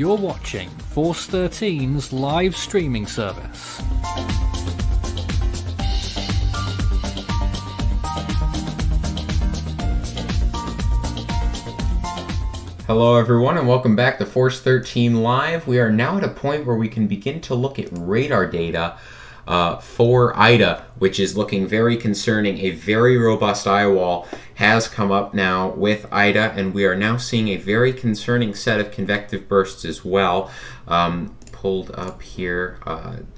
You're watching Force 13's live streaming service. Hello everyone and welcome back to Force 13 Live. We are now at a point where we can begin to look at radar data for Ida, which is looking very concerning. A very robust eye wall has come up now with Ida, and we are now seeing a very concerning set of convective bursts as well. Pulled up here.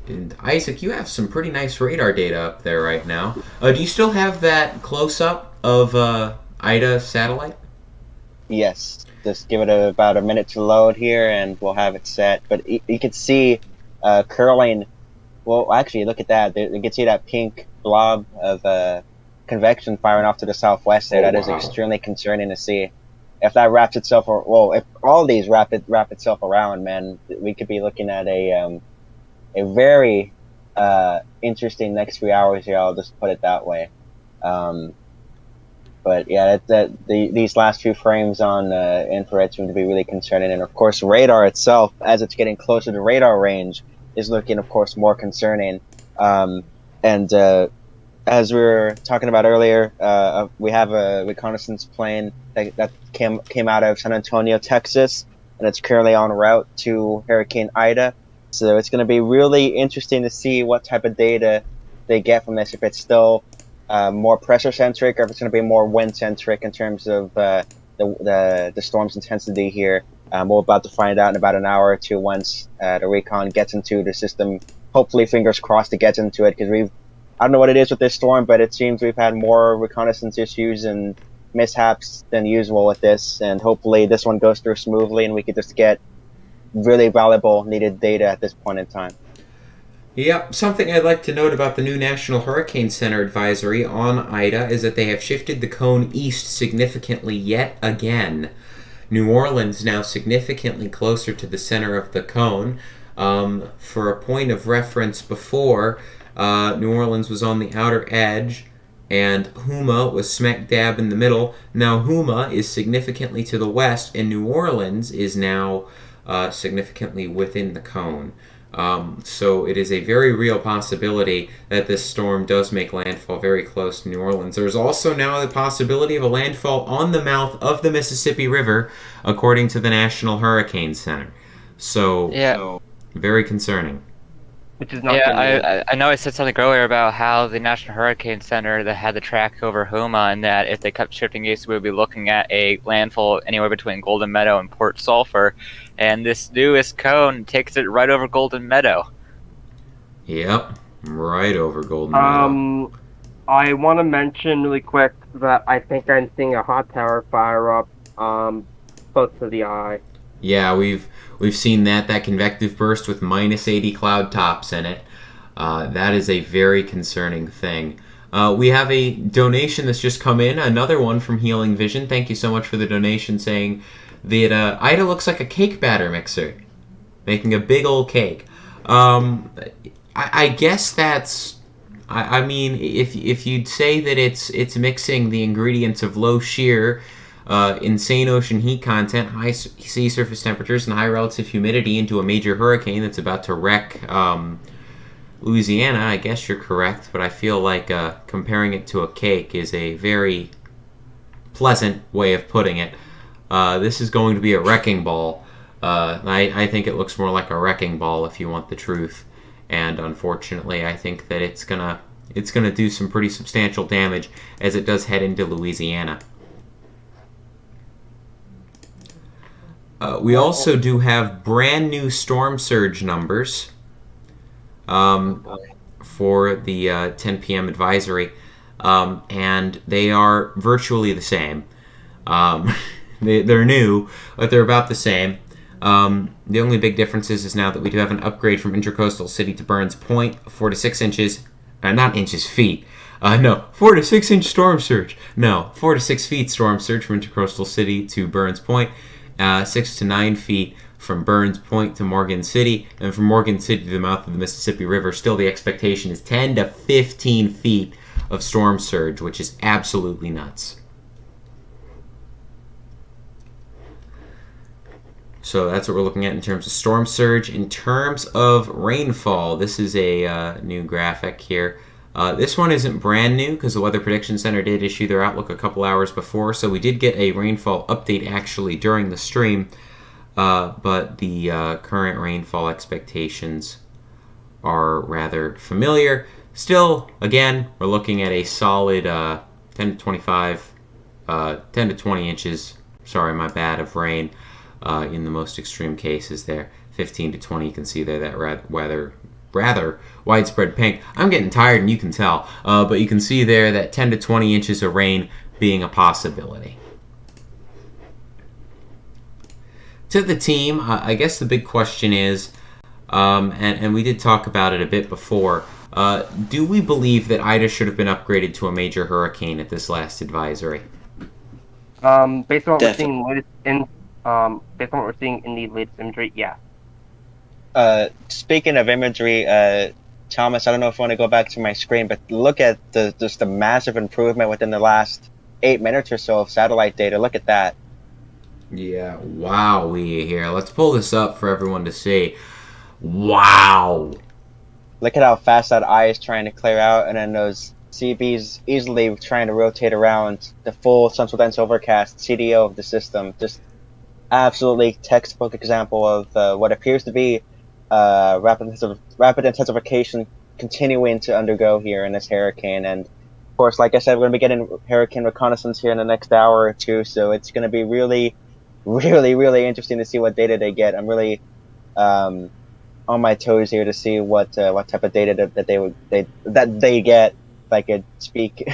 And Isaac, you have some pretty nice radar data up there right now. Do you still have that close-up of Ida satellite? Yes. Just give it about a minute to load here, and we'll have it set. But you can see curling. Well, actually, look at that. You can see that pink blob of convection firing off to the southwest there. That is extremely concerning to see. If that wraps itself, if all these wrap itself around, man, we could be looking at a very interesting next few hours here. I'll just put it that way. But yeah, these last few frames on infrared seem to be really concerning. And of course, radar itself, as it's getting closer to radar range, is looking, of course, more concerning. And as we were talking about earlier, we have a reconnaissance plane that came out of San Antonio, Texas, and it's currently en route to Hurricane Ida. So it's going to be really interesting to see what type of data they get from this, if it's still more pressure-centric, or if it's going to be more wind-centric in terms of the storm's intensity here. We're about to find out in about an hour or two once the Recon gets into the system. Hopefully, fingers crossed, it gets into it, because I don't know what it is with this storm, but it seems we've had more reconnaissance issues and mishaps than usual with this, and hopefully this one goes through smoothly and we could just get really valuable, needed data at this point in time. Yep, something I'd like to note about the new National Hurricane Center advisory on Ida is that they have shifted the cone east significantly yet again. New Orleans now significantly closer to the center of the cone. For a point of reference before, New Orleans was on the outer edge and Houma was smack dab in the middle. Now Houma is significantly to the west and New Orleans is now significantly within the cone. So it is a very real possibility that this storm does make landfall very close to New Orleans. There's also now the possibility of a landfall on the mouth of the Mississippi River, according to the National Hurricane Center. So, very concerning. Which is not I know I said something earlier about how the National Hurricane Center that had the track over Houma, and that if they kept shifting east, we would be looking at a landfall anywhere between Golden Meadow and Port Sulphur. And this newest cone takes it right over Golden Meadow. Yep, right over Golden Meadow. I want to mention really quick that I think I'm seeing a hot tower fire up close to the eye. Yeah, we've seen that convective burst with minus 80 cloud tops in it. That is a very concerning thing. We have a donation that's just come in, another one from Healing Vision. Thank you so much for the donation, saying that Ida looks like a cake batter mixer, making a big old cake. I guess that's... I mean, if you'd say that it's mixing the ingredients of low shear, insane ocean heat content, high sea surface temperatures, and high relative humidity into a major hurricane that's about to wreck Louisiana, I guess you're correct, but I feel like comparing it to a cake is a very pleasant way of putting it. This is going to be a wrecking ball. I think it looks more like a wrecking ball, if you want the truth. And unfortunately, I think that it's gonna do some pretty substantial damage as it does head into Louisiana. We also do have brand new storm surge numbers for the 10 p.m. advisory, and they are virtually the same. They're new, but they're about the same. The only big difference is now that we do have an upgrade from Intracoastal City to Burns Point, 4 to 6 inches, not inches, feet. 4 to 6 inch storm surge. 4 to 6 feet storm surge from Intracoastal City to Burns Point, 6 to 9 feet from Burns Point to Morgan City, and from Morgan City to the mouth of the Mississippi River. Still, the expectation is 10 to 15 feet of storm surge, which is absolutely nuts. So that's what we're looking at in terms of storm surge. In terms of rainfall, this is a new graphic here. This one isn't brand new because the Weather Prediction Center did issue their outlook a couple hours before, so we did get a rainfall update actually during the stream, but the current rainfall expectations are rather familiar. Still, again, we're looking at a solid 10 to 25, 10 to 20 inches, sorry, my bad, of rain in the most extreme cases there. 15 to 20, you can see there that rather widespread pink. I'm getting tired and you can tell, but you can see there that 10 to 20 inches of rain being a possibility. To the team, I guess the big question is, and we did talk about it a bit before, do we believe that Ida should have been upgraded to a major hurricane at this last advisory? Based on what we're seeing based on what we're seeing in the latest imagery, yeah. Speaking of imagery, Thomas, I don't know if you want to go back to my screen, but look at just the massive improvement within the last 8 minutes or so of satellite data. Look at that. Yeah, wow, we here. Let's pull this up for everyone to see. Wow. Look at how fast that eye is trying to clear out, and then those CBs easily trying to rotate around the full central dense overcast CDO of the system. Just absolutely textbook example of what appears to be rapid intensification continuing to undergo here in this hurricane. And of course, like I said, we're going to be getting hurricane reconnaissance here in the next hour or two, so it's going to be really, really, really interesting to see what data they get. I'm really on my toes here to see what type of data that they get, if I could speak.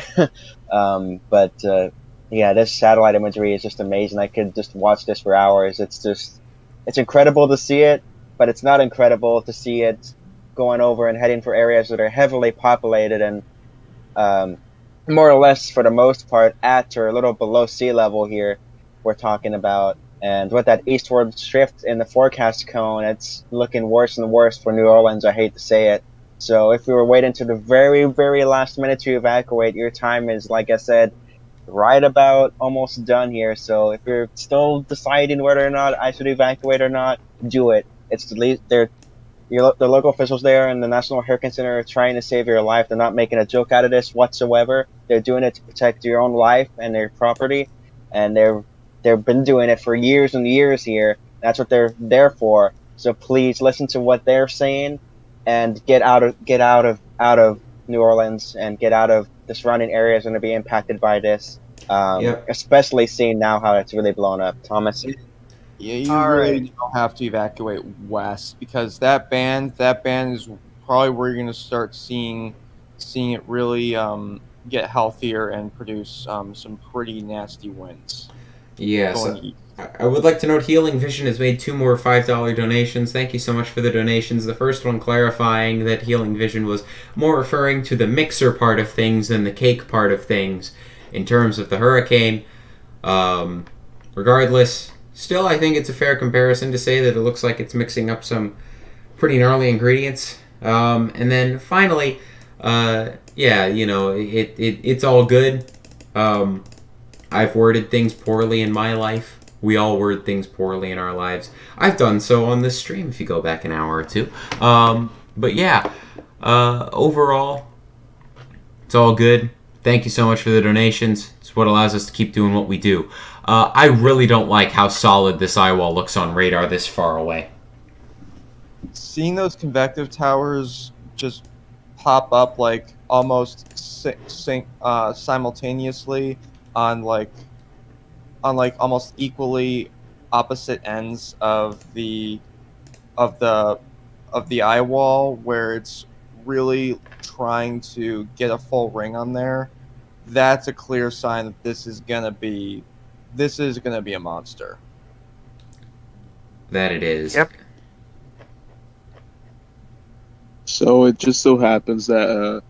But yeah, this satellite imagery is just amazing. I could just watch this for hours. It's incredible to see it, but it's not incredible to see it going over and heading for areas that are heavily populated and more or less, for the most part, at or a little below sea level here we're talking about. And with that eastward shift in the forecast cone, it's looking worse and worse for New Orleans, I hate to say it. So if we were waiting to the very, very last minute to evacuate, your time is, like I said, right about almost done here. So if you're still deciding whether or not I should evacuate or not, do it. It's the local officials there and the National Hurricane Center are trying to save your life. They're not making a joke out of this whatsoever. They're doing it to protect your own life and their property, and they've been doing it for years and years here. That's what they're there for. So please listen to what they're saying and get out of New Orleans and get out of the surrounding areas going to be impacted by this. Especially seeing now how it's really blown up. Thomas? Yeah, you really don't have to evacuate west, because that band is probably where you're going to start seeing it really get healthier and produce some pretty nasty winds. Yes. I would like to note Healing Vision has made 2 more $5 donations. Thank you so much for the donations. The first one clarifying that Healing Vision was more referring to the mixer part of things than the cake part of things in terms of the hurricane. Regardless, still I think it's a fair comparison to say that it looks like it's mixing up some pretty gnarly ingredients. And then finally, yeah, you know, it's all good. I've worded things poorly in my life. We all word things poorly in our lives. I've done so on this stream if you go back an hour or two. But yeah, overall, it's all good. Thank you so much for the donations. It's what allows us to keep doing what we do. I really don't like how solid this eye wall looks on radar this far away. Seeing those convective towers just pop up like almost simultaneously on almost equally opposite ends of the eye wall, where it's really trying to get a full ring on there, that's a clear sign that this is gonna be a monster. That it is. Yep. So it just so happens that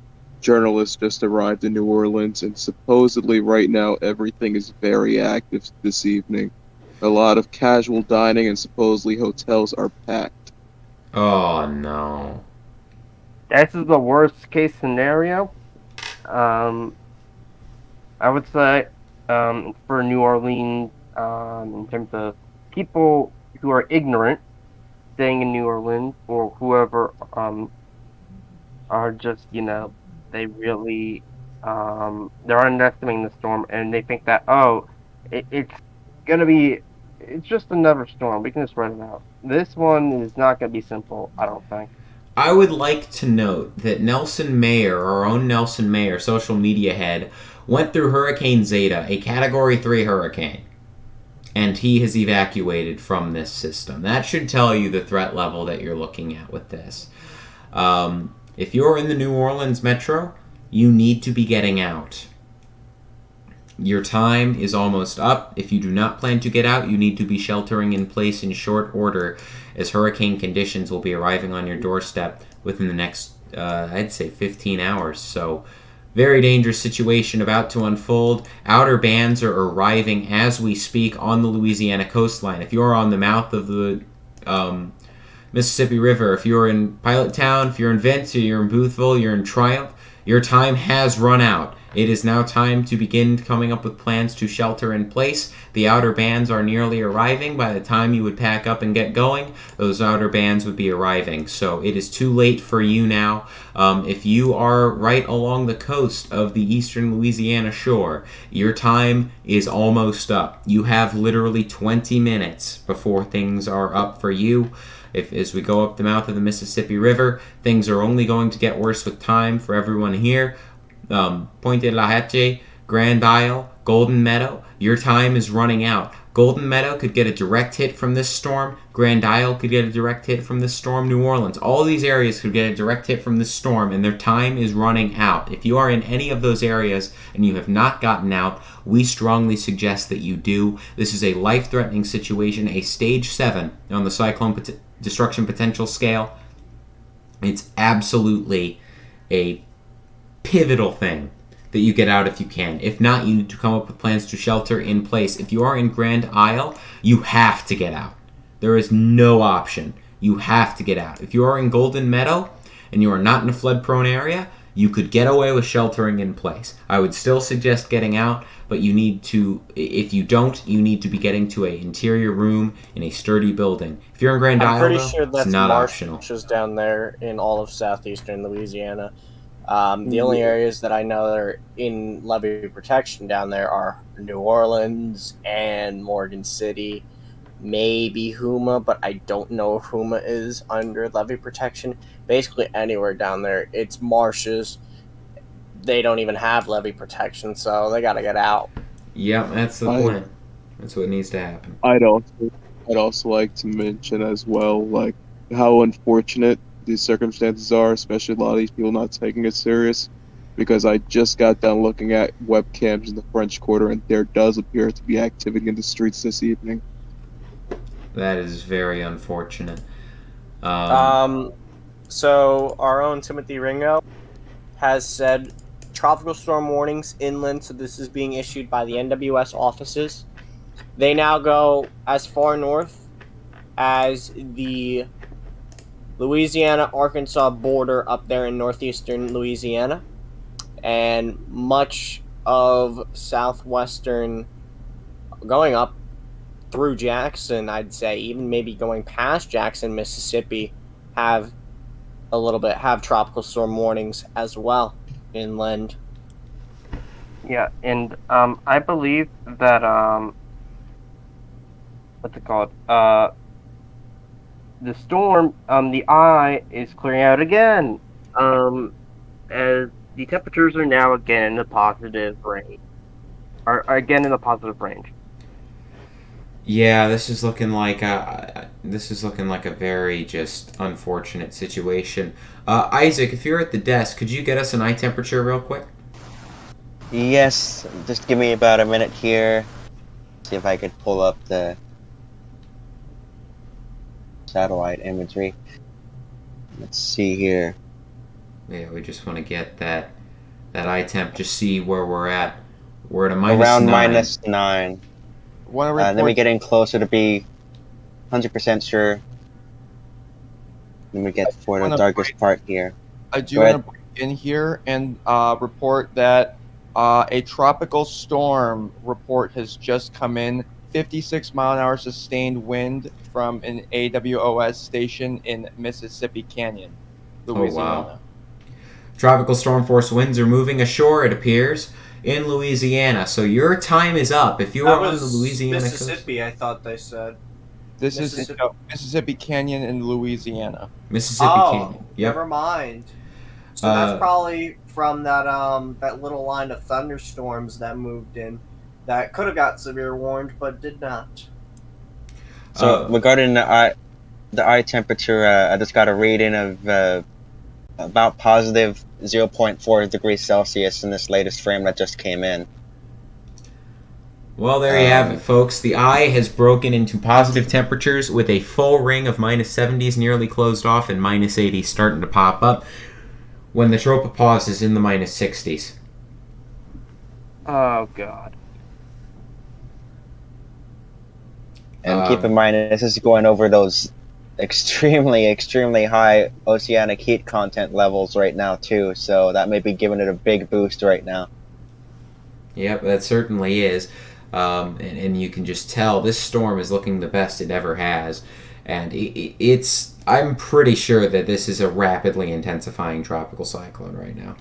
journalists just arrived in New Orleans, and supposedly right now everything is very active this evening. A lot of casual dining and supposedly hotels are packed. Oh no. This is the worst case scenario. I would say for New Orleans, in terms of people who are ignorant staying in New Orleans, or whoever are just, they really they're underestimating the storm, and they think that, it's gonna be, it's just another storm, we can just ride it out. This one is not gonna be simple, I don't think. I would like to note that Nelson Mayer, our own Nelson Mayer, social media head, went through Hurricane Zeta, a Category 3 hurricane, and he has evacuated from this system. That should tell you the threat level that you're looking at with this. If you're in the New Orleans metro, you need to be getting out. Your time is almost up. If you do not plan to get out, you need to be sheltering in place in short order, as hurricane conditions will be arriving on your doorstep within the next, I'd say, 15 hours. So, very dangerous situation about to unfold. Outer bands are arriving as we speak on the Louisiana coastline. If you're on the mouth of the Mississippi River, if you're in Pilot Town, if you're in Vince, or you're in Boothville, you're in Triumph, your time has run out. It is now time to begin coming up with plans to shelter in place. The outer bands are nearly arriving. By the time you would pack up and get going, those outer bands would be arriving. So it is too late for you now. If you are right along the coast of the eastern Louisiana shore, your time is almost up. You have literally 20 minutes before things are up for you. As we go up the mouth of the Mississippi River, things are only going to get worse with time for everyone here. Pointe de la Hatche, Grand Isle, Golden Meadow, your time is running out. Golden Meadow could get a direct hit from this storm. Grand Isle could get a direct hit from this storm. New Orleans, all these areas could get a direct hit from this storm, and their time is running out. If you are in any of those areas and you have not gotten out, we strongly suggest that you do. This is a life-threatening situation, a stage 7 on the cyclone destruction potential scale. It's absolutely a pivotal thing that you get out if you can. If not, you need to come up with plans to shelter in place. If you are in Grand Isle, you have to get out. There is no option. You have to get out. If you are in Golden Meadow and you are not in a flood-prone area, you could get away with sheltering in place. I would still suggest getting out, but you need to, if you don't, you need to be getting to an interior room in a sturdy building. If you're in Grand Isle, I'm pretty sure that's it's not optional. Marshes down there in all of southeastern Louisiana. The only areas that I know that are in levee protection down there are New Orleans and Morgan City, maybe Houma, but I don't know if Houma is under levee protection. Basically anywhere down there, it's marshes. They don't even have levee protection, so they gotta get out. Yep, that's the plan. That's what needs to happen. I'd also like to mention as well, like, how unfortunate these circumstances are, especially a lot of these people not taking it serious, because I just got done looking at webcams in the French Quarter, and there does appear to be activity in the streets this evening. That is very unfortunate. So our own Timothy Ringo has said tropical storm warnings inland, so this is being issued by the NWS offices. They now go as far north as the Louisiana-Arkansas border up there in northeastern Louisiana, and much of southwestern, going up through Jackson, I'd say, even maybe going past Jackson, Mississippi, have tropical storm warnings as well inland. Yeah, and I believe that what's it called? The storm, the eye is clearing out again. As the temperatures are now again in the positive range. Are again in the positive range. Yeah, this is looking like a very just unfortunate situation. Isaac, if you're at the desk, could you get us an eye temperature real quick? Yes, just give me about a minute here. See if I could pull up the satellite imagery. Let's see here. Yeah, we just want to get that eye temp, just see where we're at. We're at a -9. Around -9. Then we get in closer to be 100% sure. Then we get for the darkest part here. I do want to break in here and report that a tropical storm report has just come in 56-mile-an-hour sustained wind from an AWOS station in Mississippi Canyon, Louisiana. Oh, wow. Tropical storm force winds are moving ashore, it appears, in Louisiana. So your time is up. If you are on the Louisiana Mississippi, coast. I thought they said. This is Mississippi Canyon in Louisiana. Mississippi Canyon. Yep. Never mind. So that's probably from that little line of thunderstorms that moved in. That could have got severe warned, but did not. So regarding the eye temperature, I just got a reading of about positive 0.4 degrees Celsius in this latest frame that just came in. Well, there you have it, folks. The eye has broken into positive temperatures with a full ring of minus 70s nearly closed off and minus 80s starting to pop up when the tropopause is in the minus 60s. Oh, God. And keep in mind, this is going over those extremely, extremely high oceanic heat content levels right now, too. So that may be giving it a big boost right now. Yep, that certainly is. And you can just tell this storm is looking the best it ever has. And I'm pretty sure that this is a rapidly intensifying tropical cyclone right now.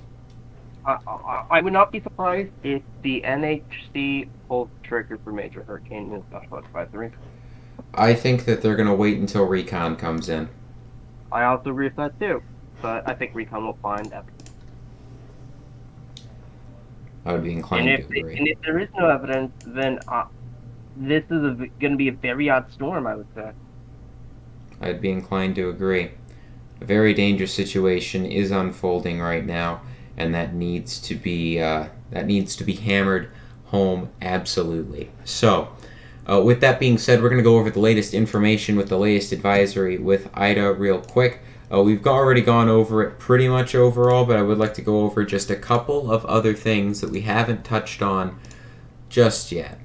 I would not be surprised if the NHC pulls the trigger for major hurricane in Special Advisory. I think that they're going to wait until Recon comes in. I also agree with that too, but I think Recon will find evidence. I would be inclined to agree. And if there is no evidence, then this is going to be a very odd storm, I would say. I'd be inclined to agree. A very dangerous situation is unfolding right now, and that needs to be hammered home absolutely. So, with that being said, we're going to go over the latest information with the latest advisory with Ida real quick. We've already gone over it pretty much overall, but I would like to go over just a couple of other things that we haven't touched on just yet.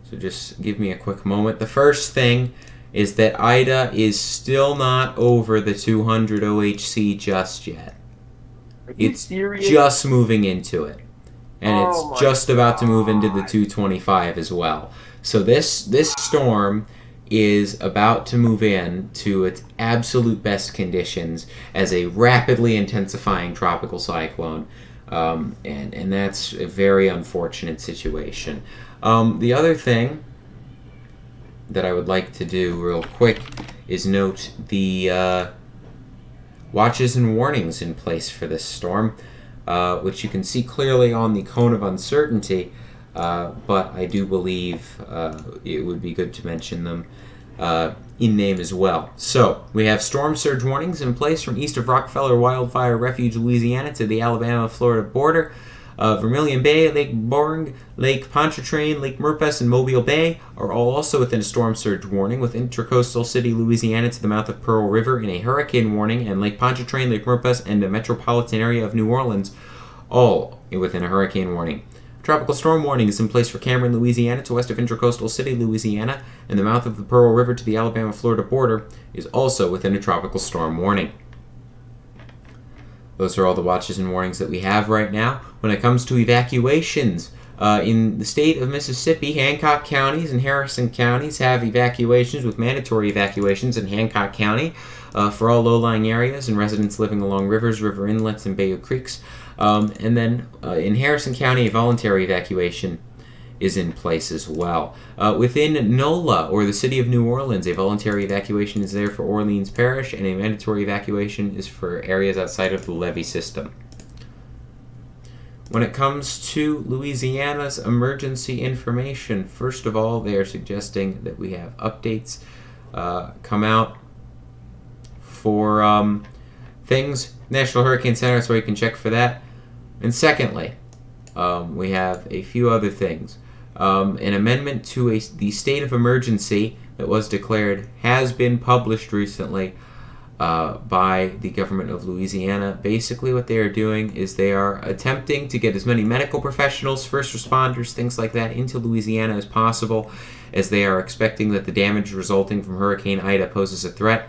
So just give me a quick moment. The first thing is that Ida is still not over the 200 OHC just yet. It's just moving into it. And it's just about to move into the 225 as well. So this storm is about to move in to its absolute best conditions as a rapidly intensifying tropical cyclone. And that's a very unfortunate situation. The other thing that I would like to do real quick is note the watches and warnings in place for this storm, which you can see clearly on the cone of uncertainty, but I do believe it would be good to mention them in name as well. So, we have storm surge warnings in place from east of Rockefeller Wildfire Refuge, Louisiana to the Alabama-Florida border. Vermilion Bay, Lake Borgne, Lake Pontchartrain, Lake Murpes, and Mobile Bay are all also within a storm surge warning, with Intracoastal City, Louisiana to the mouth of Pearl River in a hurricane warning, and Lake Pontchartrain, Lake Murpes, and the metropolitan area of New Orleans all within a hurricane warning. Tropical storm warning is in place for Cameron, Louisiana to west of Intracoastal City, Louisiana, and the mouth of the Pearl River to the Alabama-Florida border is also within a tropical storm warning. Those are all the watches and warnings that we have right now. When it comes to evacuations, in the state of Mississippi, Hancock counties and Harrison counties have evacuations, with mandatory evacuations in Hancock County for all low-lying areas and residents living along rivers, river inlets, and bayou creeks. And then in Harrison County, a voluntary evacuation is in place as well. Within NOLA, or the city of New Orleans, a voluntary evacuation is there for Orleans Parish, and a mandatory evacuation is for areas outside of the levee system. When it comes to Louisiana's emergency information, first of all, they are suggesting that we have updates come out for things. National Hurricane Center, so you can check for that. And secondly, we have a few other things. An amendment to the state of emergency that was declared has been published recently by the government of Louisiana. Basically what they are doing is they are attempting to get as many medical professionals, first responders, things like that into Louisiana as possible, as they are expecting that the damage resulting from Hurricane Ida poses a threat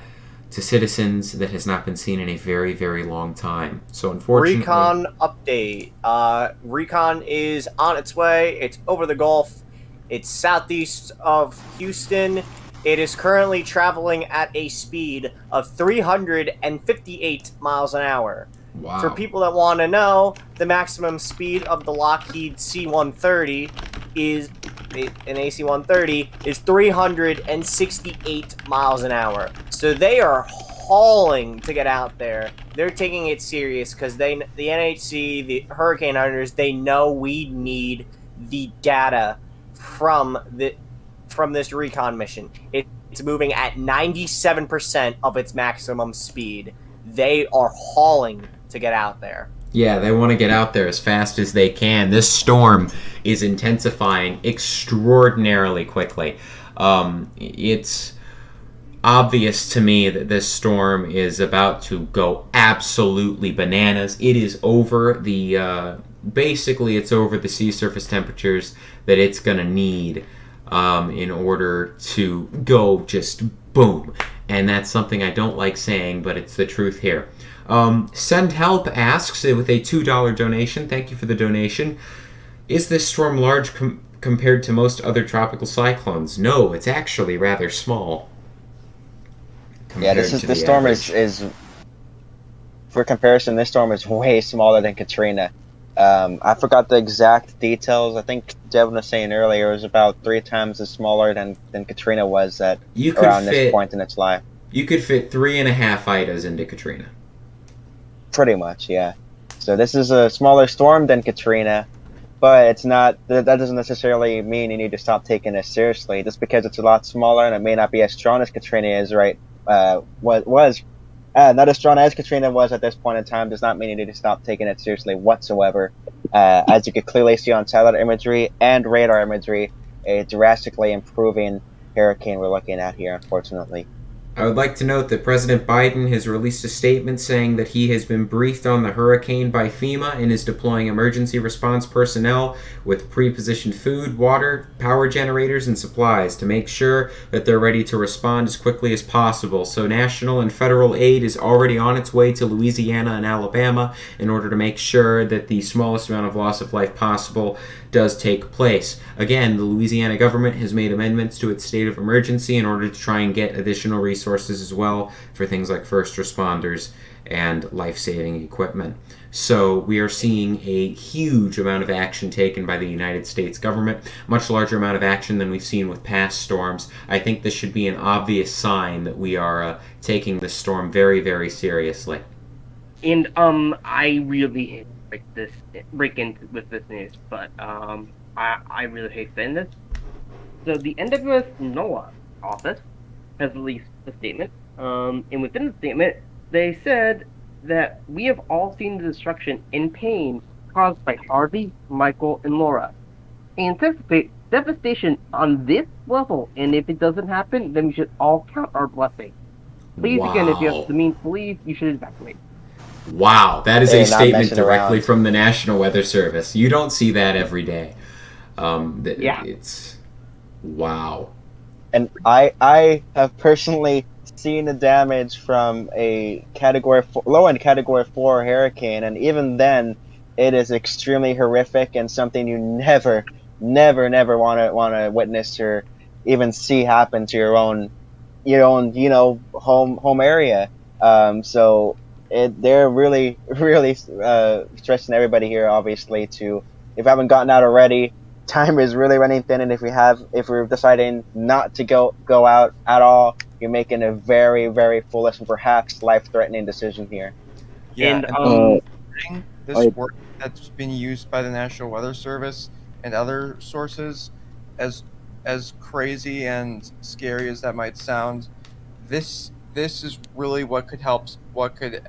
to citizens that has not been seen in a very, very long time. So unfortunately... Recon update. Recon is on its way. It's over the Gulf. It's southeast of Houston. It is currently traveling at a speed of 358 miles an hour. Wow. For people that want to know, the maximum speed of the Lockheed C-130 is, an AC-130, is 368 miles an hour. So they are hauling to get out there. They're taking it serious because the NHC, the Hurricane Hunters, they know we need the data from this recon mission. It's moving at 97% of its maximum speed. They are hauling to get out there. Yeah, they want to get out there as fast as they can. This storm is intensifying extraordinarily quickly. It's obvious to me that this storm is about to go absolutely bananas. It is over the basically it's over the sea surface temperatures that it's going to need in order to go just boom. And that's something I don't like saying, but it's the truth here. Send Help asks, with a $2 donation, thank you for the donation, is this storm large compared to most other tropical cyclones? No, it's actually rather small. Yeah, this storm is, for comparison, this storm is way smaller than Katrina. I forgot the exact details. I think Devin was saying earlier it was about 3 times as smaller than Katrina was at around this point in its life. You could fit 3.5 Idas into Katrina. Pretty much, yeah. So this is a smaller storm than Katrina, but it's not. That doesn't necessarily mean you need to stop taking it seriously. Just because it's a lot smaller and it may not be as strong as Katrina is, right? Not as strong as Katrina was at this point in time does not mean you need to stop taking it seriously whatsoever. As you can clearly see on satellite imagery and radar imagery, a drastically improving hurricane we're looking at here, unfortunately. I would like to note that President Biden has released a statement saying that he has been briefed on the hurricane by FEMA and is deploying emergency response personnel with pre-positioned food, water, power generators, and supplies to make sure that they're ready to respond as quickly as possible. So national and federal aid is already on its way to Louisiana and Alabama in order to make sure that the smallest amount of loss of life possible does take place. Again, the Louisiana government has made amendments to its state of emergency in order to try and get additional resources as well for things like first responders and life-saving equipment. So we are seeing a huge amount of action taken by the United States government, much larger amount of action than we've seen with past storms. I think this should be an obvious sign that we are taking this storm very, very seriously. And I really hate break into with this news, but I really hate saying this. So the NWS NOAA office has released a statement, and within the statement, they said that we have all seen the destruction and pain caused by Harvey, Michael, and Laura. Anticipate devastation on this level, and if it doesn't happen, then we should all count our blessings. Please, Wow. again, if you have the means to leave, you should evacuate. Wow, that is a statement directly around. from the National Weather Service. You don't see that every day. Yeah. It's wow. And I have personally seen the damage from a low-end Category 4 hurricane, and even then, it is extremely horrific and something you never want to witness or even see happen to your own home area. So they're really stressing everybody here, obviously, to, if you haven't gotten out already, time is really running thin, and if we're deciding not to go out at all, you're making a very, very foolish and perhaps life-threatening decision here. Yeah, And, this word that's been used by the National Weather Service and other sources, as crazy and scary as that might sound, this is really what could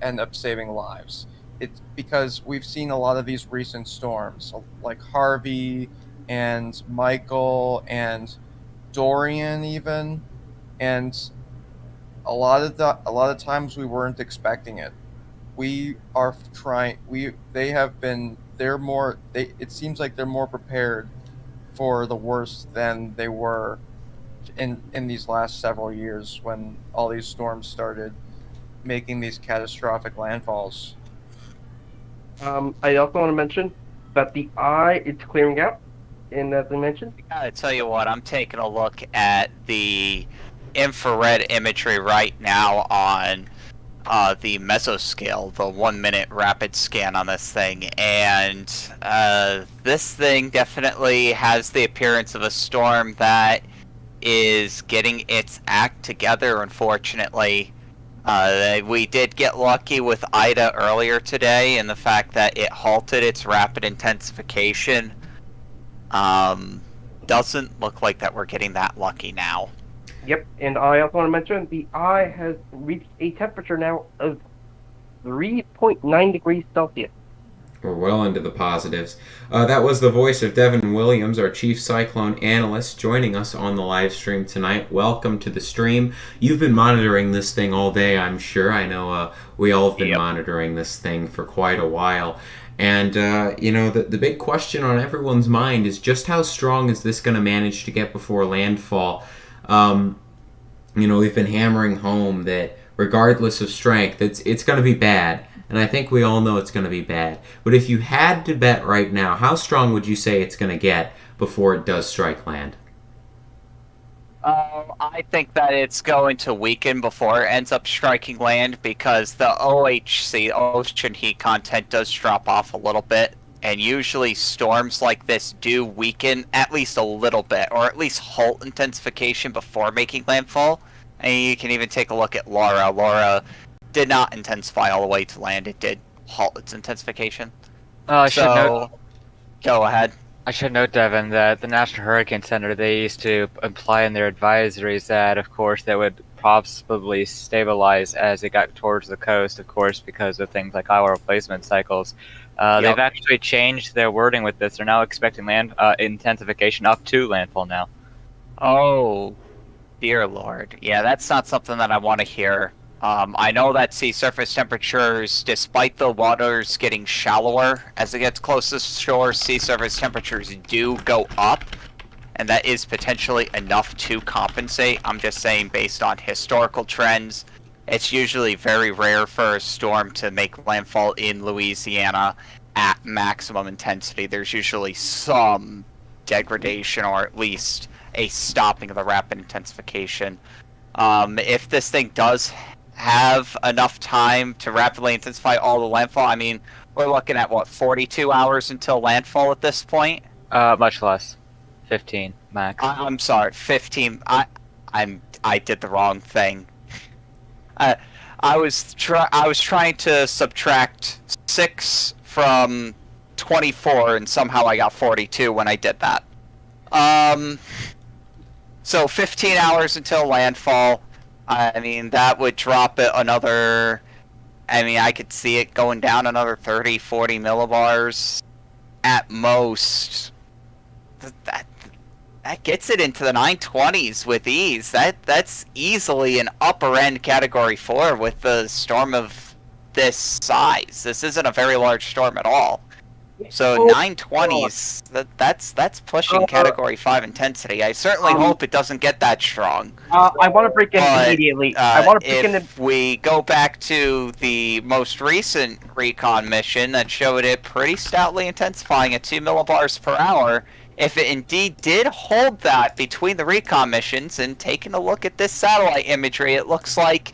end up saving lives. It's because we've seen a lot of these recent storms, like Harvey and Michael and Dorian even, and a lot of times we weren't expecting it. We are trying. It seems like they're more prepared for the worst than they were in these last several years when all these storms started. making these catastrophic landfalls. I also want to mention that the eye is clearing out, and as I mentioned, I gotta tell you what, I'm taking a look at the infrared imagery right now on the mesoscale, the 1 minute rapid scan on this thing, and this thing definitely has the appearance of a storm that is getting its act together, unfortunately. We did get lucky with Ida earlier today in the fact that it halted its rapid intensification. Doesn't look like that we're getting that lucky now. yep, and I also want to mention the eye has reached a temperature now of 3.9 degrees Celsius. We're well into the positives. That was the voice of Devin Williams, our chief cyclone analyst, joining us on the live stream tonight. Welcome to the stream. You've been monitoring this thing all day, I'm sure. I know we all have been monitoring this thing for quite a while. And, the big question on everyone's mind is just how strong is this going to manage to get before landfall? We've been hammering home that regardless of strength, it's going to be bad. And I think we all know it's going to be bad. But if you had to bet right now, how strong would you say it's going to get before it does strike land? I think that it's going to weaken before it ends up striking land because the OHC, ocean heat content, does drop off a little bit. And usually storms like this do weaken at least a little bit, or at least halt intensification before making landfall. And you can even take a look at Laura. Laura did not intensify all the way to land. It did halt its intensification. I should note. Go ahead. I should note, Devin, that the National Hurricane Center, they used to imply in their advisories that, of course, they would probably stabilize as it got towards the coast, of course, because of things like Iowa replacement cycles. They've actually changed their wording with this. They're now expecting land intensification up to landfall now. Oh, dear Lord. Yeah, that's not something that I want to hear. I know that sea surface temperatures, despite the waters getting shallower as it gets close to shore, sea surface temperatures do go up, and that is potentially enough to compensate. I'm just saying, based on historical trends, it's usually very rare for a storm to make landfall in Louisiana at maximum intensity. There's usually some degradation, or at least a stopping of the rapid intensification. If this thing does have enough time to rapidly intensify all the landfall, I mean, we're looking at, 42 hours until landfall at this point? Much less. 15, max. I'm sorry, 15. I did the wrong thing. I was trying to subtract 6 from 24, and somehow I got 42 when I did that. So 15 hours until landfall. I mean, that would drop it another... I mean, I could see it going down another 30, 40 millibars at most. That gets it into the 920s with ease. That's easily an upper-end Category 4 with the storm of this size. This isn't a very large storm at all. So 920s, that's pushing Category 5 intensity. I certainly hope it doesn't get that strong. I want to break in immediately. If we go back to the most recent Recon mission that showed it pretty stoutly intensifying at 2 millibars per hour, if it indeed did hold that between the Recon missions, and taking a look at this satellite imagery, it looks like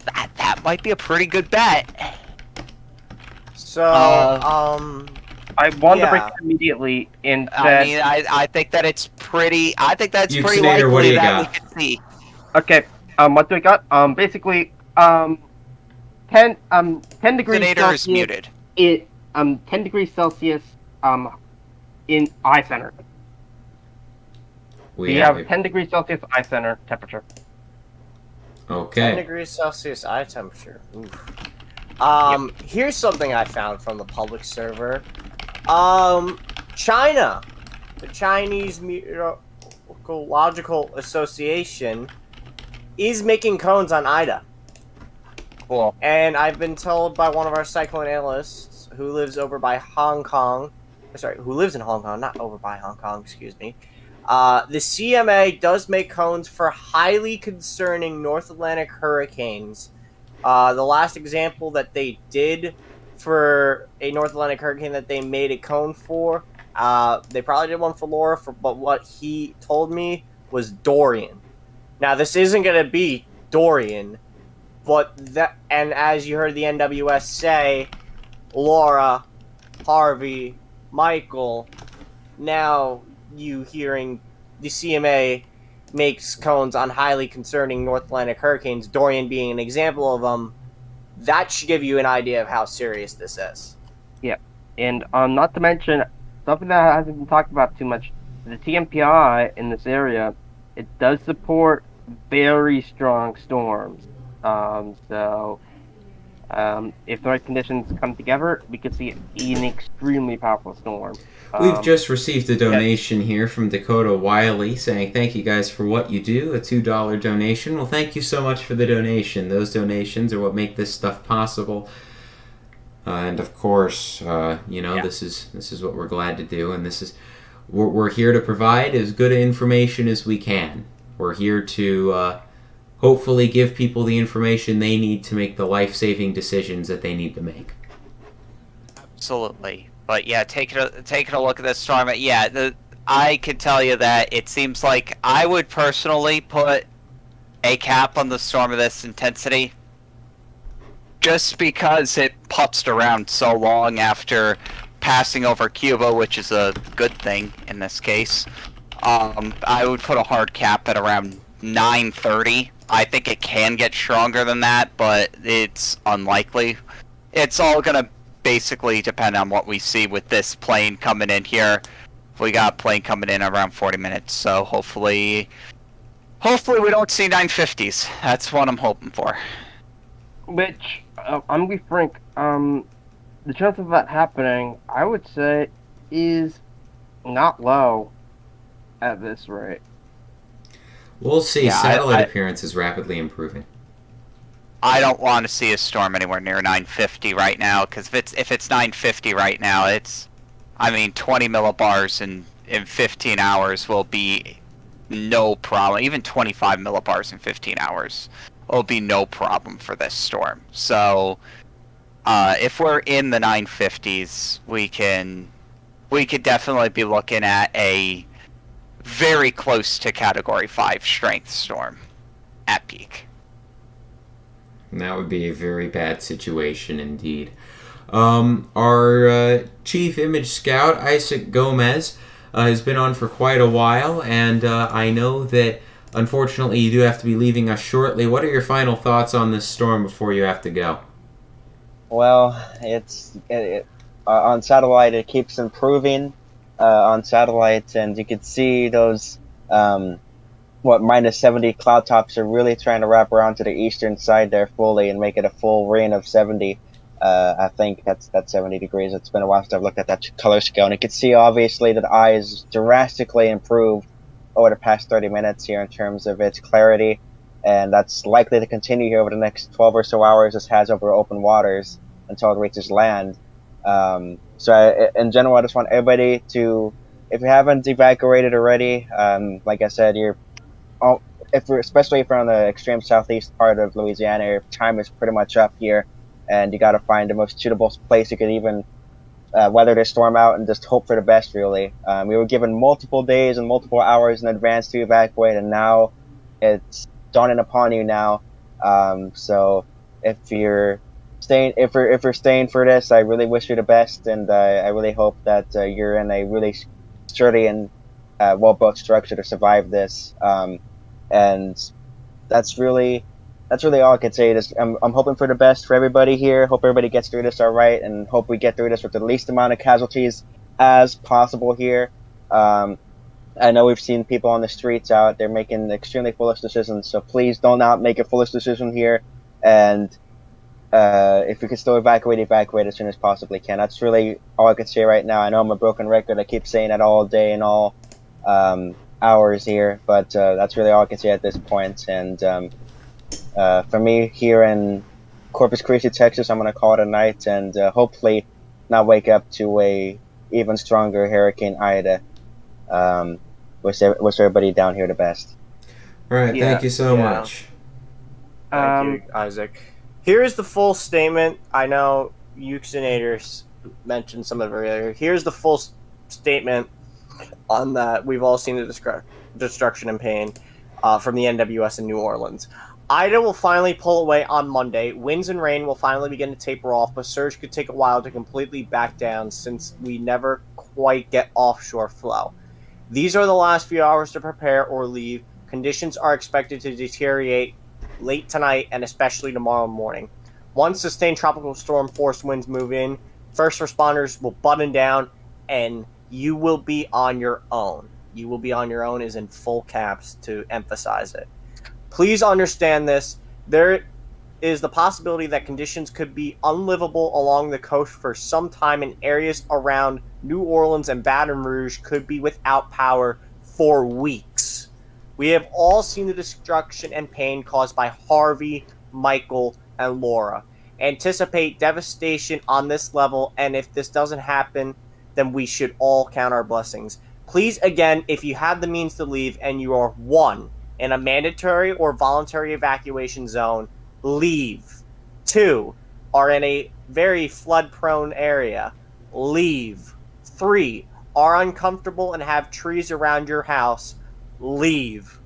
that might be a pretty good bet. So, I wanted to break it immediately and I mean, I think that it's pretty. I think that's pretty likely that we can see. Okay. What do we got? Basically, 10 degrees Senator Celsius. is muted. 10 degrees Celsius. In eye center. We have 10 degrees Celsius eye center temperature. Okay. 10 degrees Celsius eye temperature. Oof. Here's something I found from the public server. China. The Chinese Meteorological Association is making cones on Ida. Cool. And I've been told by one of our cyclone analysts who lives over by Hong Kong, who lives in Hong Kong, not over by Hong Kong, excuse me. The CMA does make cones for highly concerning North Atlantic hurricanes The last example that they did for a North Atlantic hurricane that they made a cone for, they probably did one for Laura, but what he told me was Dorian. Now, this isn't going to be Dorian, but and as you heard the NWS say, Laura, Harvey, Michael, now you hearing the CMA makes cones on highly concerning North Atlantic hurricanes, Dorian being an example of them, that should give you an idea of how serious this is. Yeah, and not to mention, something that hasn't been talked about too much, the TMPI in this area, it does support very strong storms. So if the right conditions come together, we could see an extremely powerful storm. We've just received a donation here from Dakota Wiley saying, thank you guys for what you do, a $2 donation. Well, thank you so much for the donation. Those donations are what make this stuff possible. And of course, this is what we're glad to do, and this is we're here to provide as good information as we can. We're here to hopefully give people the information they need to make the life-saving decisions that they need to make. Absolutely. But yeah, taking a look at this storm, I can tell you that it seems like I would personally put a cap on the storm of this intensity, just because it putzed around so long after passing over Cuba, which is a good thing in this case. I would put a hard cap at around 930. I think it can get stronger than that, but it's unlikely. It's all gonna basically depend on what we see with this plane coming in here. We got a plane coming in around 40 minutes, so hopefully we don't see 950s. That's what I'm hoping for. Which, I'm gonna be frank, the chance of that happening, I would say, is not low at this rate. We'll see. Yeah, satellite appearance is rapidly improving. I don't want to see a storm anywhere near 950 right now, because if it's 950 right now, 20 millibars in 15 hours will be no problem. Even 25 millibars in 15 hours will be no problem for this storm. So, if we're in the 950s, we could definitely be looking at a very close to Category 5 strength storm at peak. And that would be a very bad situation indeed. Our chief image scout, Isaac Gomez, has been on for quite a while, and I know that unfortunately you do have to be leaving us shortly. What are your final thoughts on this storm before you have to go? Well, on satellite it keeps improving on satellite, and you can see those minus 70 cloud tops are really trying to wrap around to the eastern side there fully and make it a full rain of 70. I think that's 70 degrees. It's been a while since I've looked at that color scale, and you can see obviously that the eye is drastically improved over the past 30 minutes here in terms of its clarity, and that's likely to continue here over the next 12 or so hours. This has over open waters until it reaches land. In general, I just want everybody to, if you haven't evacuated already, like I said, especially if you're on the extreme southeast part of Louisiana, your time is pretty much up here, and you got to find the most suitable place you could even weather this storm out and just hope for the best, really. We were given multiple days and multiple hours in advance to evacuate, and now it's dawning upon you now. So if you're staying for this, I really wish you the best, and I really hope that you're in a really sturdy and well-built structure to survive this. And that's really all I can say. I'm hoping for the best for everybody here. Hope everybody gets through this all right, and hope we get through this with the least amount of casualties as possible here. I know we've seen people on the streets out there making extremely foolish decisions, so please don't not make a foolish decision here. And if we can still evacuate as soon as possibly can. That's really all I can say right now. I know I'm a broken record. I keep saying that all day and all hours here, but that's really all I can say at this point. And for me here in Corpus Christi, Texas, I'm going to call it a night, and hopefully not wake up to a even stronger Hurricane Ida. Wish everybody down here the best. All right, thank you so much. Thank you, Isaac. Here is the full statement. I know Euxinator mentioned some of it earlier. Here's the full statement on that. We've all seen the destruction and pain from the NWS in New Orleans. Ida will finally pull away on Monday. Winds and rain will finally begin to taper off, but surge could take a while to completely back down since we never quite get offshore flow. These are the last few hours to prepare or leave. Conditions are expected to deteriorate late tonight and especially tomorrow morning. Once sustained tropical storm force winds move in, first responders will button down and you will be on your own. You will be on your own is in full caps to emphasize it. Please understand this. There is the possibility that conditions could be unlivable along the coast for some time, and areas around New Orleans and Baton Rouge could be without power for weeks. We have all seen the destruction and pain caused by Harvey, Michael, and Laura. Anticipate devastation on this level, and if this doesn't happen, then we should all count our blessings. Please, again, if you have the means to leave and you are 1, in a mandatory or voluntary evacuation zone, leave. 2, are in a very flood-prone area, leave. 3, are uncomfortable and have trees around your house, leave.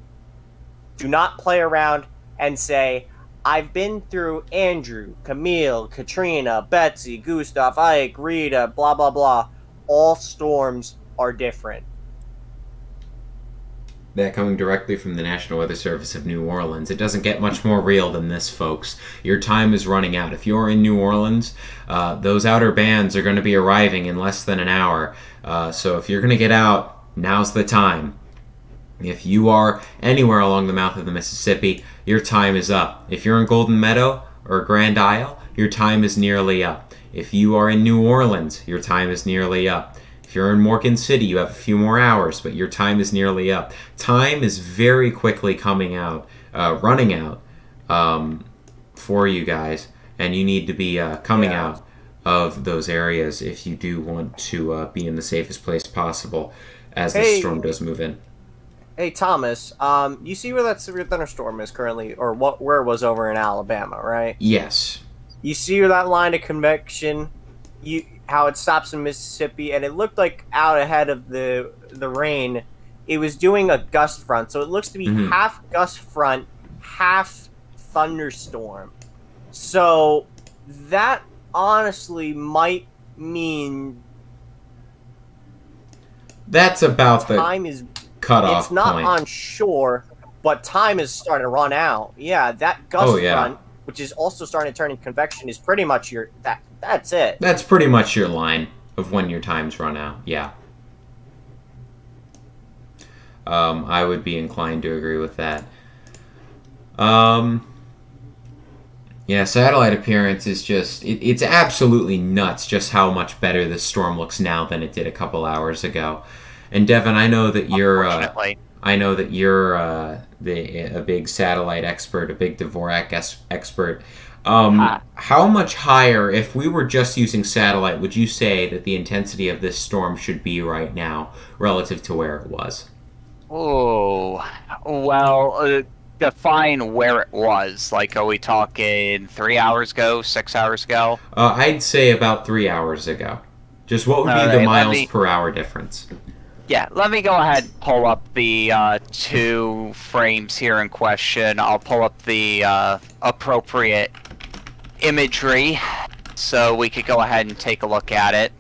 Do not play around and say, I've been through Andrew, Camille, Katrina, Betsy, Gustav, Ike, Rita, blah, blah, blah. All storms are different. That coming directly from the National Weather Service of New Orleans. It doesn't get much more real than this, folks. Your time is running out. If you're in New Orleans, those outer bands are going to be arriving in less than an hour. So if you're going to get out, now's the time. If you are anywhere along the mouth of the Mississippi, your time is up. If you're in Golden Meadow or Grand Isle, your time is nearly up. If you are in New Orleans, your time is nearly up. If you're in Morgan City, you have a few more hours, but your time is nearly up. Time is very quickly running out for you guys, and you need to be coming out of those areas if you do want to be in the safest place possible as the storm does move in. Hey, Thomas, you see where that severe thunderstorm is currently, or where it was over in Alabama, right? Yes. You see where that line of convection, how it stops in Mississippi, and it looked like out ahead of the rain, it was doing a gust front, so it looks to be half gust front, half thunderstorm. So that honestly might mean that's about the time is cutoff. It's not point. On shore, but time is starting to run out. Yeah, that gust front, which is also starting to turn into convection, is pretty much that's it. That's pretty much your line of when your time's run out. Yeah. I would be inclined to agree with that. Yeah, satellite appearance is just it's absolutely nuts just how much better this storm looks now than it did a couple hours ago. And Devin, I know that you're a big satellite expert, a big Dvorak expert. How much higher, if we were just using satellite, would you say that the intensity of this storm should be right now relative to where it was? Oh, well, define where it was. Like, are we talking 3 hours ago, 6 hours ago? I'd say about 3 hours ago. Just what would be the miles per hour difference? Yeah, let me go ahead and pull up the 2 frames here in question. I'll pull up the appropriate imagery so we could go ahead and take a look at it.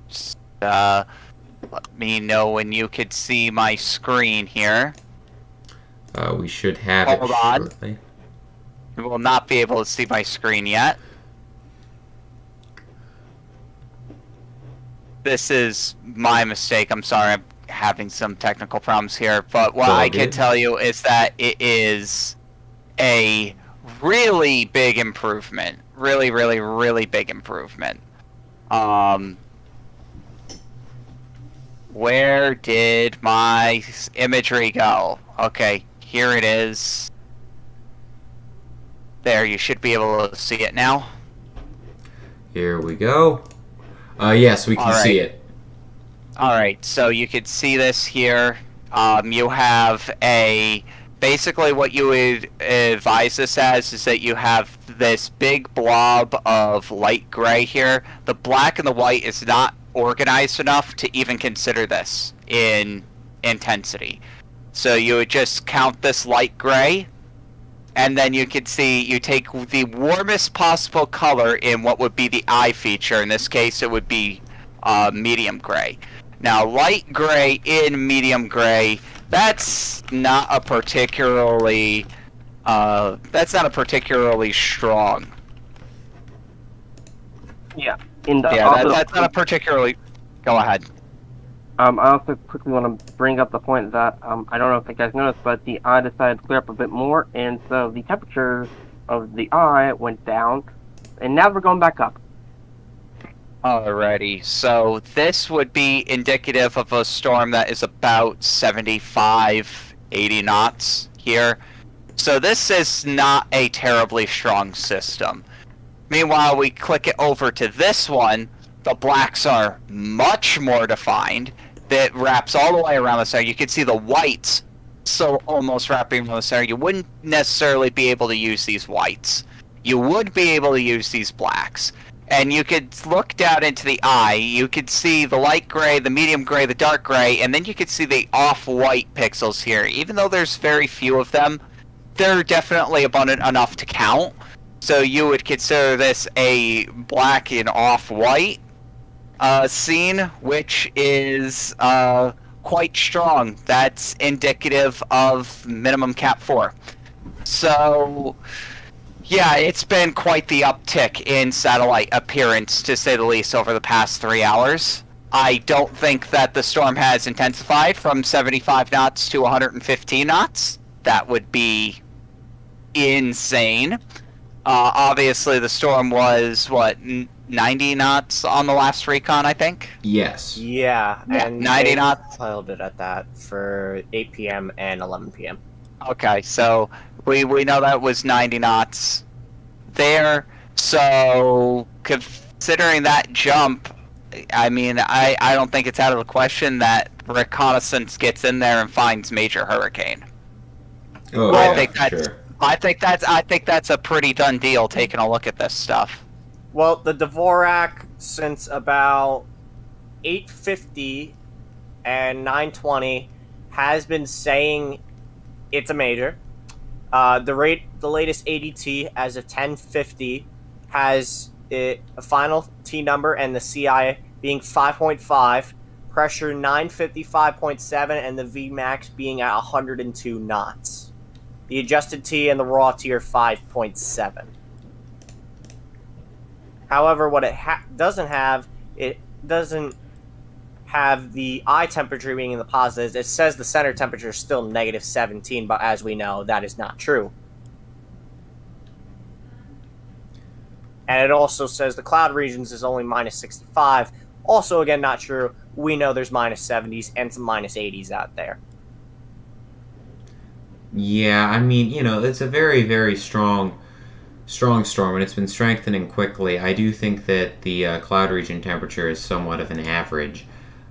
Just, let me know when you could see my screen here. We should have it shortly. You will not be able to see my screen yet. This is my mistake. I'm sorry, I'm having some technical problems here. But what I can tell you is that it is a really big improvement. Really, really, really big improvement. Where did my imagery go? Okay, here it is. There, you should be able to see it now. Here we go. Yes, we can see it. Alright, so you can see this here. You have a basically what you would advise this as is that you have this big blob of light gray here. The black and the white is not organized enough to even consider this in intensity. So you would just count this light gray, and then you can see you take the warmest possible color in what would be the eye feature. In this case, it would be medium gray. Now, light gray in medium gray, that's not a particularly strong. Yeah. That's not a particularly. Go ahead. I also quickly want to bring up the point that I don't know if you guys noticed, but the eye decided to clear up a bit more, and so the temperatures of the eye went down, and now we're going back up. Alrighty, so this would be indicative of a storm that is about 75, 80 knots here. So this is not a terribly strong system. Meanwhile, we click it over to this one, the blacks are much more defined. That wraps all the way around the center. You can see the whites so almost wrapping around the center. You wouldn't necessarily be able to use these whites. You would be able to use these blacks. And you could look down into the eye. You could see the light gray, the medium gray, the dark gray, and then you could see the off-white pixels here. Even though there's very few of them, they're definitely abundant enough to count. So you would consider this a black and off-white scene, which is quite strong. That's indicative of minimum cap 4. So, yeah, it's been quite the uptick in satellite appearance, to say the least, over the past 3 hours. I don't think that the storm has intensified from 75 knots to 115 knots. That would be insane. Obviously, the storm was, 90 knots on the last recon, I think? Yes. Yeah, and 90 knots. Held it at that for 8 p.m. and 11 p.m. Okay, so we know that was 90 knots there. So, considering that jump, I mean, I don't think it's out of the question that reconnaissance gets in there and finds major hurricane. Oh, I yeah, think that's sure. I think that's a pretty done deal, taking a look at this stuff. Well, the Dvorak, since about 8:50 and 9:20, has been saying it's a major. The latest ADT as of 10:50 has a final T number and the CI being 5.5, pressure 955.7, and the Vmax being at 102 knots. The adjusted T and the raw T are 5.7. However, what it doesn't have the eye temperature being in the positives. It says the center temperature is still negative 17, but as we know, that is not true. And it also says the cloud regions is only minus 65. Also, again, not true. We know there's minus 70s and some minus 80s out there. Yeah, I mean, it's a very, very strong storm, and it's been strengthening quickly. I do think that the cloud region temperature is somewhat of an average.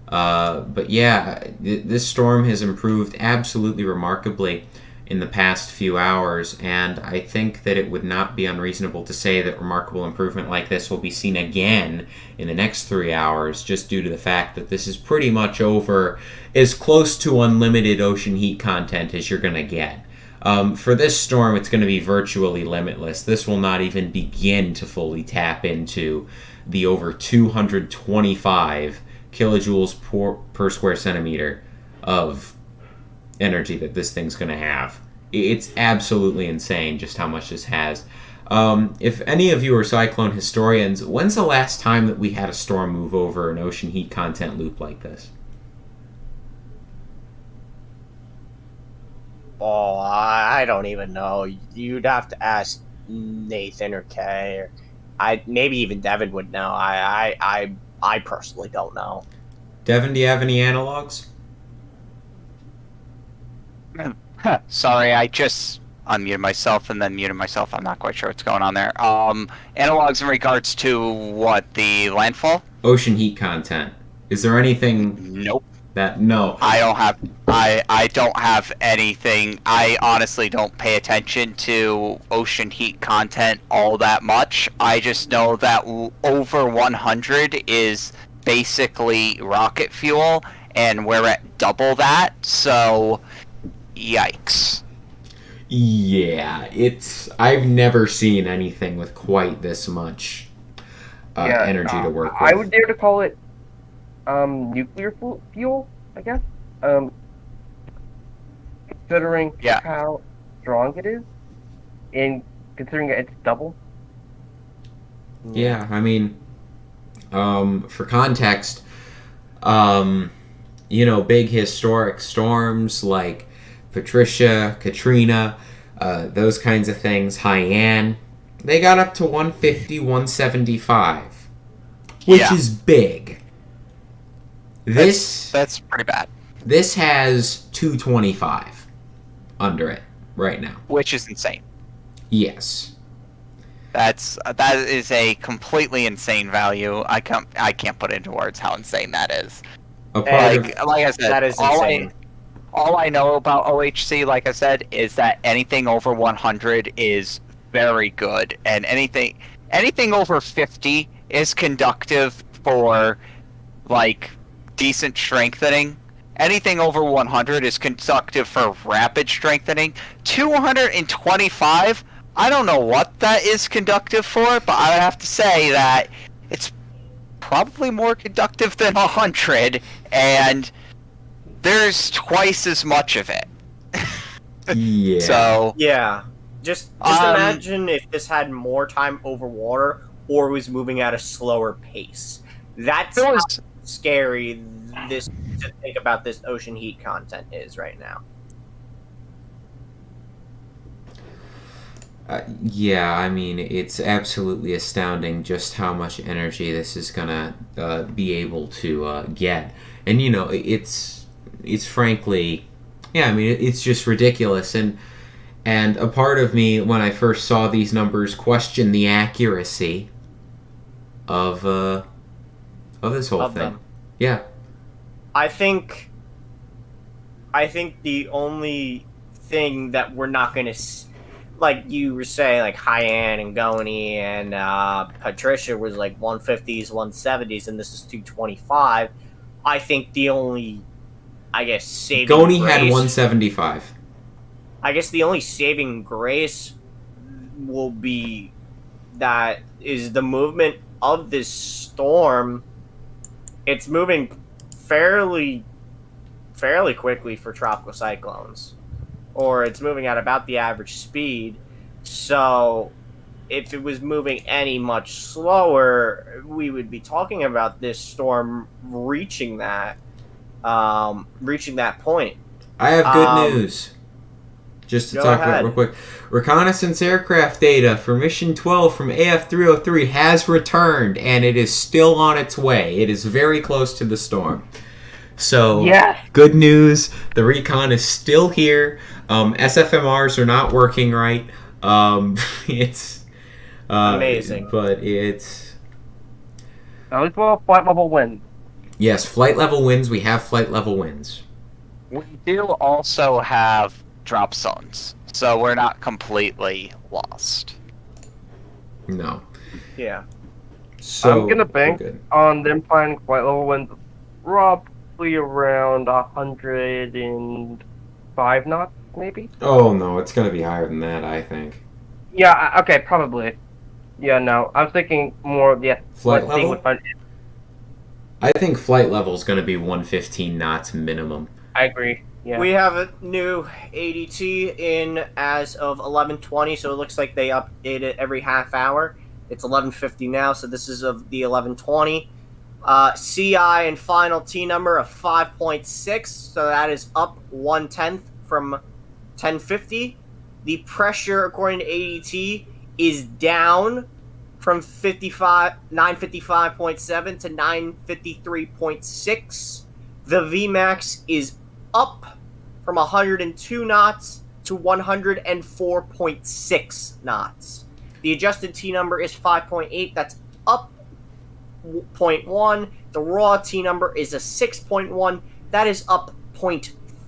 But yeah, this storm has improved absolutely remarkably in the past few hours, and I think that it would not be unreasonable to say that remarkable improvement like this will be seen again in the next 3 hours, just due to the fact that this is pretty much over as close to unlimited ocean heat content as you're going to get. For this storm, it's going to be virtually limitless. This will not even begin to fully tap into the over 225 kilojoules per square centimeter of energy that this thing's going to have. It's absolutely insane just how much this has. If any of you are cyclone historians, when's the last time that we had a storm move over an ocean heat content loop like this? Oh, I don't even know. You'd have to ask Nathan or Kay, or maybe even Devin would know. I personally don't know. Devin, do you have any analogs? Sorry, I just unmuted myself and then muted myself. I'm not quite sure what's going on there. Analogs in regards to what? The landfall? Ocean heat content. Is there anything? Nope. No. I I don't have anything. I honestly don't pay attention to ocean heat content all that much. I just know that over 100 is basically rocket fuel, and we're at double that, so yikes. Yeah, I've never seen anything with quite this much energy to work with. I would dare to call it nuclear fuel, I guess. Considering how strong it is, and considering it's double. Yeah, I mean, for context, big historic storms like Patricia, Katrina, those kinds of things, Haiyan, they got up to 150, 175, which is big. That's pretty bad. This has 225 under it right now, which is insane. Yes. That is a completely insane value. I can't put into words how insane that is. Like I said, that is insane. All I know about OHC, like I said, is that anything over 100 is very good, and anything over 50 is conductive for like decent strengthening. Anything over 100 is conductive for rapid strengthening. 225, I don't know what that is conductive for, but I have to say that it's probably more conductive than 100, and there's twice as much of it. Yeah. So yeah, just imagine if this had more time over water or was moving at a slower pace. That's how scary this to think about this ocean heat content is right now. Yeah, I mean, it's absolutely astounding just how much energy this is gonna be able to get, and it's frankly, yeah, I mean, it's just ridiculous, and a part of me when I first saw these numbers questioned the accuracy of this whole thing. Them. Yeah. I think the only thing that we're not going to, like you were saying, like Haiyan and Goni and Patricia was like 150s, 170s, and this is 225. I think the only, saving Goni grace, had 175. I guess the only saving grace will be that is the movement of this storm. It's moving fairly quickly for tropical cyclones, or it's moving at about the average speed. So if it was moving any much slower, we would be talking about this storm reaching that point. I have good news. Just to talk about real quick. Reconnaissance aircraft data for Mission 12 from AF-303 has returned, and it is still on its way. It is very close to the storm. So, good news. The Recon is still here. SFMRs are not working right. It's amazing. But it's... As well, flight level wins. Yes, flight level wins. We have flight level wins. We do also have drop zones, so we're not completely lost. No. Yeah. So I'm gonna bank on them finding flight level wins roughly around 105 knots, maybe. Oh no, it's gonna be higher than that, I think. Yeah. Okay. Probably. Yeah. No, I was thinking more. Yeah. Flight level. I think flight level is gonna be 115 knots minimum. I agree. Yeah. We have a new ADT in as of 11:20, so it looks like they update it every half hour. It's 11:50 now, so this is of the 11:20. CI and final T number of 5.6, so that is up 1/10 from 1050. The pressure, according to ADT, is down from 955.7 to 953.6. The Vmax is up from 102 knots to 104.6 knots. The adjusted T number is 5.8. That's up 0.1. The raw T number is a 6.1. That is up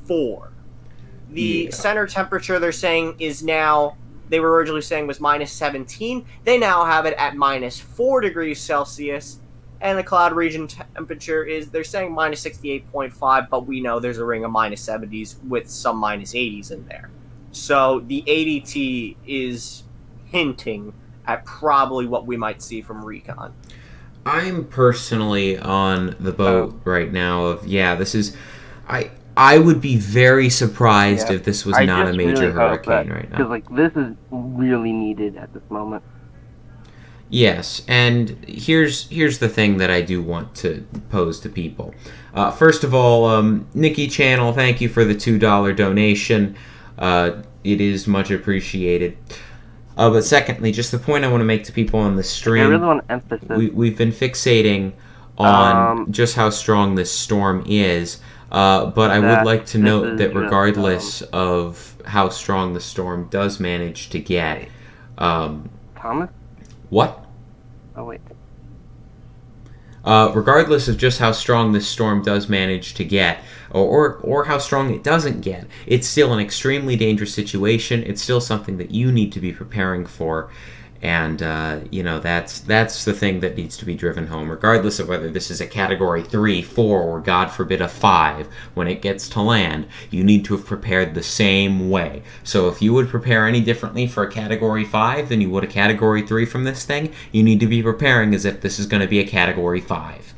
-4. The center temperature they're saying is now, they were originally saying was -17. They now have it at -4 degrees Celsius. And the cloud region temperature is, they're saying -68.5, but we know there's a ring of -70s with some -80s in there. So the ADT is hinting at probably what we might see from Recon. I'm personally on the boat right now of, this is... I would be very surprised if this was not a major hurricane right now. Because, like, this is really needed at this moment. Yes, and here's the thing that I do want to pose to people. First of all, Nikki Channel, thank you for the $2 donation. It is much appreciated. But secondly, just the point I want to make to people on the stream. I really want to emphasize. We've been fixating on just how strong this storm is. But I would like to note that regardless of how strong the storm does manage to get... Thomas? What? Oh, wait. Regardless of just how strong this storm does manage to get, or how strong it doesn't get, it's still an extremely dangerous situation. It's still something that you need to be preparing for. And, that's the thing that needs to be driven home, regardless of whether this is a Category 3, 4, or, God forbid, a 5. When it gets to land, you need to have prepared the same way. So if you would prepare any differently for a Category 5 than you would a Category 3 from this thing, you need to be preparing as if this is going to be a Category 5.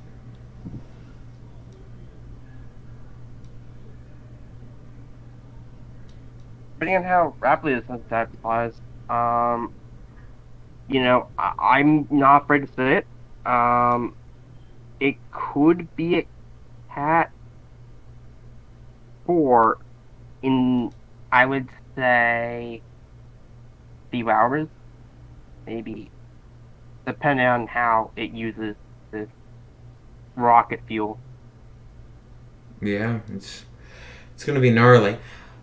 Depending on how rapidly this attack applies, I'm not afraid to say it. It could be a Cat 4 in, I would say, a few hours, maybe, depending on how it uses this rocket fuel. Yeah, it's going to be gnarly.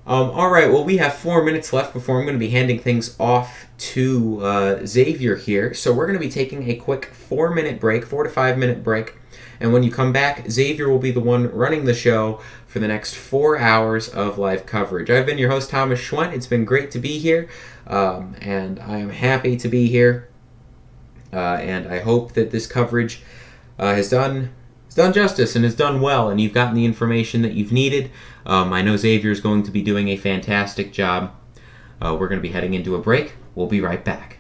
All right, well, we have 4 minutes left before I'm going to be handing things off to Xavier here. So we're going to be taking a quick 4 to 5 minute break. And when you come back, Xavier will be the one running the show for the next 4 hours of live coverage. I've been your host, Thomas Schwent. It's been great to be here, and I am happy to be here. And I hope that this coverage has done justice and has done well, and you've gotten the information that you've needed. I know Xavier is going to be doing a fantastic job. We're going to be heading into a break. We'll be right back.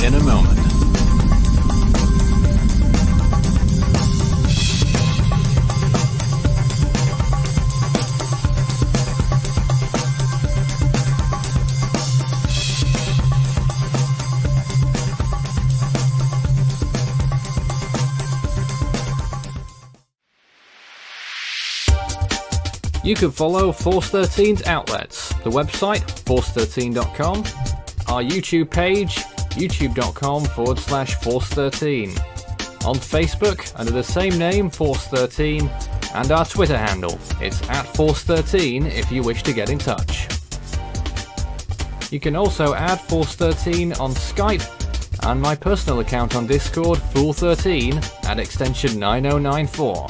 in a moment. You can follow Force 13's outlets, the website, force13.com, our YouTube page, youtube.com/Force13, on Facebook under the same name, Force13, and our Twitter handle, it's @Force13 if you wish to get in touch. You can also add Force13 on Skype, and my personal account on Discord, Fool13, at extension 9094.